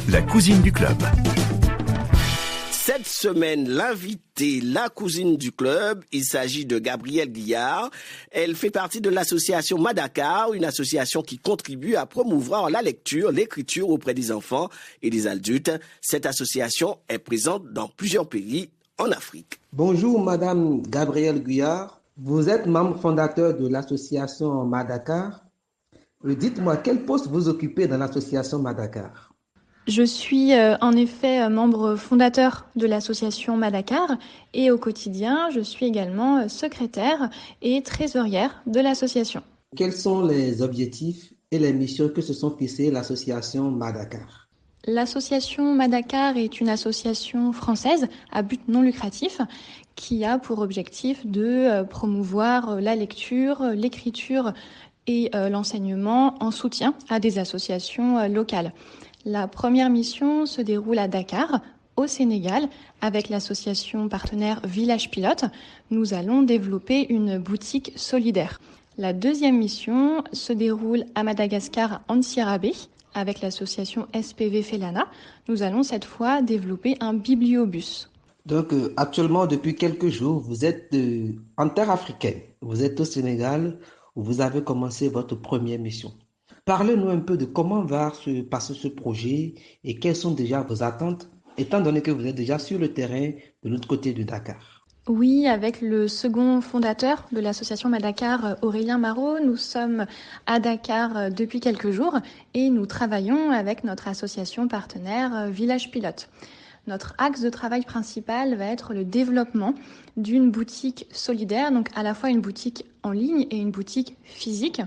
la cousine du club. Cette semaine, l'invitée, la cousine du club, il s'agit de Gabrielle Guillard. Elle fait partie de l'association Madacar, une association qui contribue à promouvoir la lecture, l'écriture auprès des enfants et des adultes. Cette association est présente dans plusieurs pays en Afrique. Bonjour Madame Gabrielle Guillard, vous êtes membre fondateur de l'association Madacar. Dites-moi, quel poste vous occupez dans l'association Madacar ? Je suis en effet membre fondateur de l'association Madacar et au quotidien, je suis également secrétaire et trésorière de l'association. Quels sont les objectifs et les missions que se sont fixées l'association Madacar ? L'association Madacar est une association française à but non lucratif qui a pour objectif de promouvoir la lecture, l'écriture et l'enseignement en soutien à des associations locales. La première mission se déroule à Dakar, au Sénégal, avec l'association partenaire Village Pilote. Nous allons développer une boutique solidaire. La deuxième mission se déroule à Madagascar, à Antsirabe, avec l'association SPV Felana. Nous allons cette fois développer un bibliobus. Donc actuellement, depuis quelques jours, vous êtes en terre africaine. Vous êtes au Sénégal où vous avez commencé votre première mission. Parlez-nous un peu de comment va se passer ce projet et quelles sont déjà vos attentes, étant donné que vous êtes déjà sur le terrain de l'autre côté de Dakar. Oui, avec le second fondateur de l'association Madacar, Aurélien Marot, nous sommes à Dakar depuis quelques jours et nous travaillons avec notre association partenaire Village Pilote. Notre axe de travail principal va être le développement d'une boutique solidaire, donc à la fois une boutique en ligne et une boutique physique.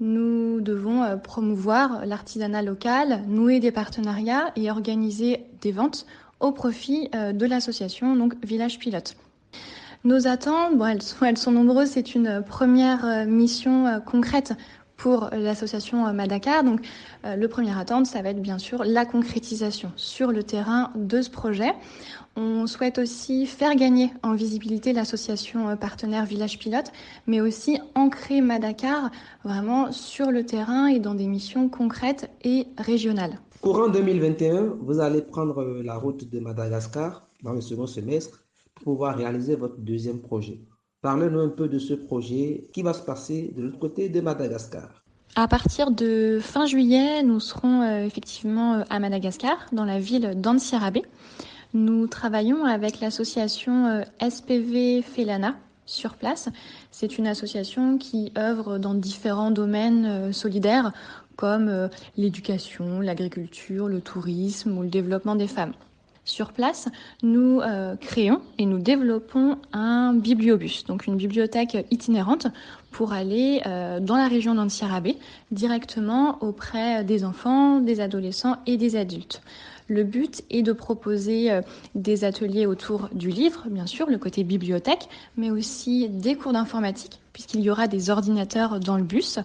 Nous devons promouvoir l'artisanat local, nouer des partenariats et organiser des ventes au profit de l'association, donc Village Pilote. Nos attentes, elles sont nombreuses. C'est une première mission concrète pour l'association Madacar. Donc, le premier attente, ça va être bien sûr la concrétisation sur le terrain de ce projet. On souhaite aussi faire gagner en visibilité l'association partenaire Village Pilote, mais aussi ancrer Madacar vraiment sur le terrain et dans des missions concrètes et régionales. Courant 2021, vous allez prendre la route de Madagascar dans le second semestre pour pouvoir réaliser votre deuxième projet. Parlez-nous un peu de ce projet qui va se passer de l'autre côté de Madagascar. À partir de fin juillet, nous serons effectivement à Madagascar, dans la ville d'Antsirabe. Nous travaillons avec l'association SPV Felana sur place. C'est une association qui œuvre dans différents domaines solidaires comme l'éducation, l'agriculture, le tourisme ou le développement des femmes. Sur place, nous créons et nous développons un bibliobus, donc une bibliothèque itinérante pour aller dans la région d'Antsirabe directement auprès des enfants, des adolescents et des adultes. Le but est de proposer des ateliers autour du livre, bien sûr, le côté bibliothèque, mais aussi des cours d'informatique, puisqu'il y aura des ordinateurs dans le bus,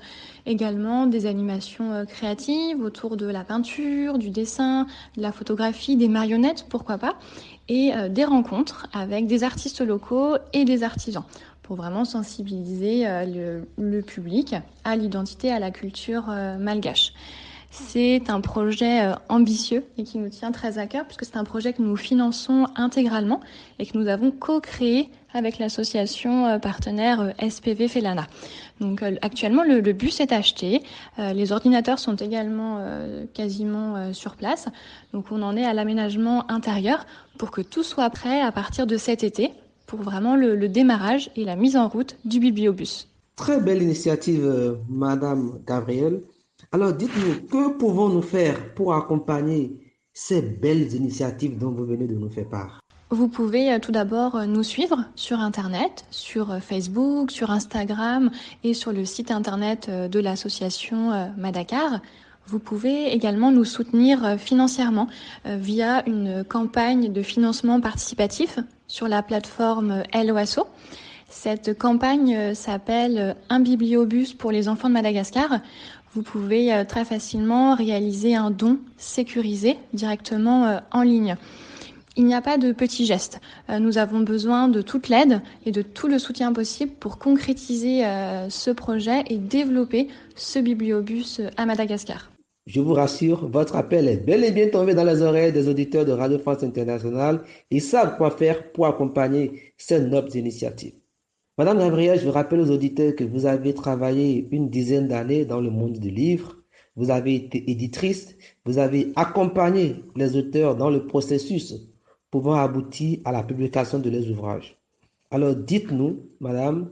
également des animations créatives autour de la peinture, du dessin, de la photographie, des marionnettes, pourquoi pas, et des rencontres avec des artistes locaux et des artisans, pour vraiment sensibiliser le public à l'identité, à la culture malgache. C'est un projet ambitieux et qui nous tient très à cœur puisque c'est un projet que nous finançons intégralement et que nous avons co-créé avec l'association partenaire SPV Felana. Donc actuellement le bus est acheté, les ordinateurs sont également quasiment sur place. Donc on en est à l'aménagement intérieur pour que tout soit prêt à partir de cet été pour vraiment le démarrage et la mise en route du bibliobus. Très belle initiative, Madame Gabrielle. Alors, dites-nous, que pouvons-nous faire pour accompagner ces belles initiatives dont vous venez de nous faire part ? Vous pouvez tout d'abord nous suivre sur Internet, sur Facebook, sur Instagram et sur le site Internet de l'association Madacar. Vous pouvez également nous soutenir financièrement via une campagne de financement participatif sur la plateforme Helloasso. Cette campagne s'appelle « Un bibliobus pour les enfants de Madagascar ». Vous pouvez très facilement réaliser un don sécurisé directement en ligne. Il n'y a pas de petits gestes. Nous avons besoin de toute l'aide et de tout le soutien possible pour concrétiser ce projet et développer ce bibliobus à Madagascar. Je vous rassure, votre appel est bel et bien tombé dans les oreilles des auditeurs de Radio France Internationale. Ils savent quoi faire pour accompagner ces nobles initiatives. Madame Gabrielle, je rappelle aux auditeurs que vous avez travaillé une dizaine d'années dans le monde du livre. Vous avez été éditrice, vous avez accompagné les auteurs dans le processus pouvant aboutir à la publication de leurs ouvrages. Alors dites-nous, madame,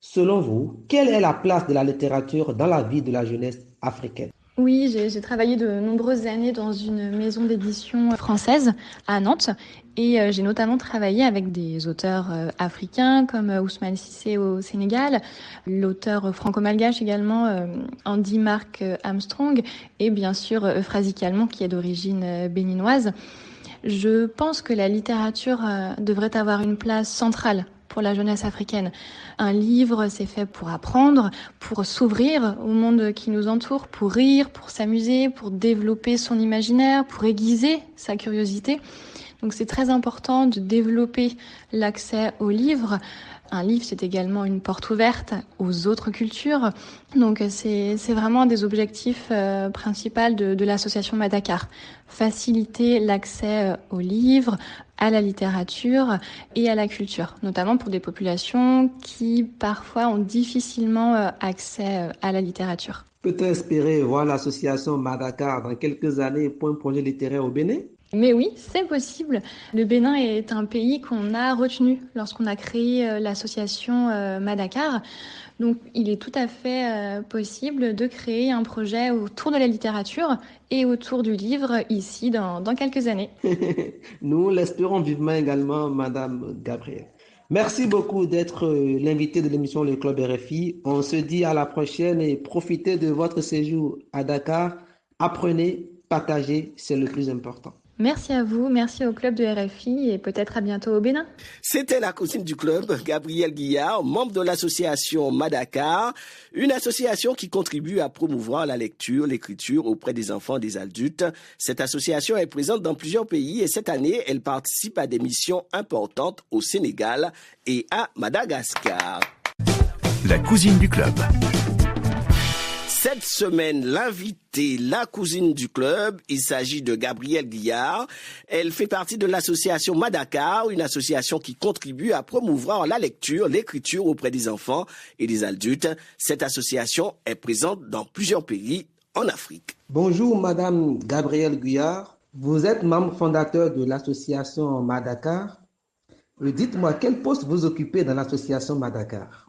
selon vous, quelle est la place de la littérature dans la vie de la jeunesse africaine? Oui, j'ai travaillé de nombreuses années dans une maison d'édition française à Nantes et j'ai notamment travaillé avec des auteurs africains comme Ousmane Cissé au Sénégal, l'auteur franco-malgache également Andy Mark Armstrong et bien sûr Euphrasie Calment qui est d'origine béninoise. Je pense que la littérature devrait avoir une place centrale pour la jeunesse africaine. Un livre, c'est fait pour apprendre, pour s'ouvrir au monde qui nous entoure, pour rire, pour s'amuser, pour développer son imaginaire, pour aiguiser sa curiosité. Donc c'est très important de développer l'accès aux livres. Un livre, c'est également une porte ouverte aux autres cultures. Donc c'est vraiment un des objectifs principaux de l'association Madacar. Faciliter l'accès aux livres, à la littérature et à la culture, notamment pour des populations qui parfois ont difficilement accès à la littérature. Peut-on espérer voir l'association Madacar dans quelques années pour un projet littéraire au Bénin? Mais oui, c'est possible. Le Bénin est un pays qu'on a retenu lorsqu'on a créé l'association Madacar. Donc, il est tout à fait possible de créer un projet autour de la littérature et autour du livre ici dans quelques années. Nous l'espérons vivement également, Madame Gabrielle. Merci beaucoup d'être l'invité de l'émission Le Club RFI. On se dit à la prochaine et profitez de votre séjour à Dakar. Apprenez, partagez, c'est le plus important. Merci à vous, merci au club de RFI et peut-être à bientôt au Bénin. C'était la cousine du club, Gabrielle Guillard, membre de l'association Madacar, une association qui contribue à promouvoir la lecture, l'écriture auprès des enfants et des adultes. Cette association est présente dans plusieurs pays et cette année, elle participe à des missions importantes au Sénégal et à Madagascar. La cousine du club. Cette semaine, l'invitée, la cousine du club, il s'agit de Gabrielle Guillard. Elle fait partie de l'association Madacar, une association qui contribue à promouvoir la lecture, l'écriture auprès des enfants et des adultes. Cette association est présente dans plusieurs pays en Afrique. Bonjour Madame Gabrielle Guillard, vous êtes membre fondateur de l'association Madacar. Dites-moi, quel poste vous occupez dans l'association Madacar?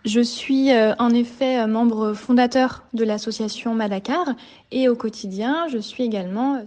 Je suis en effet membre fondateur de l'association Madacar et au quotidien, je suis également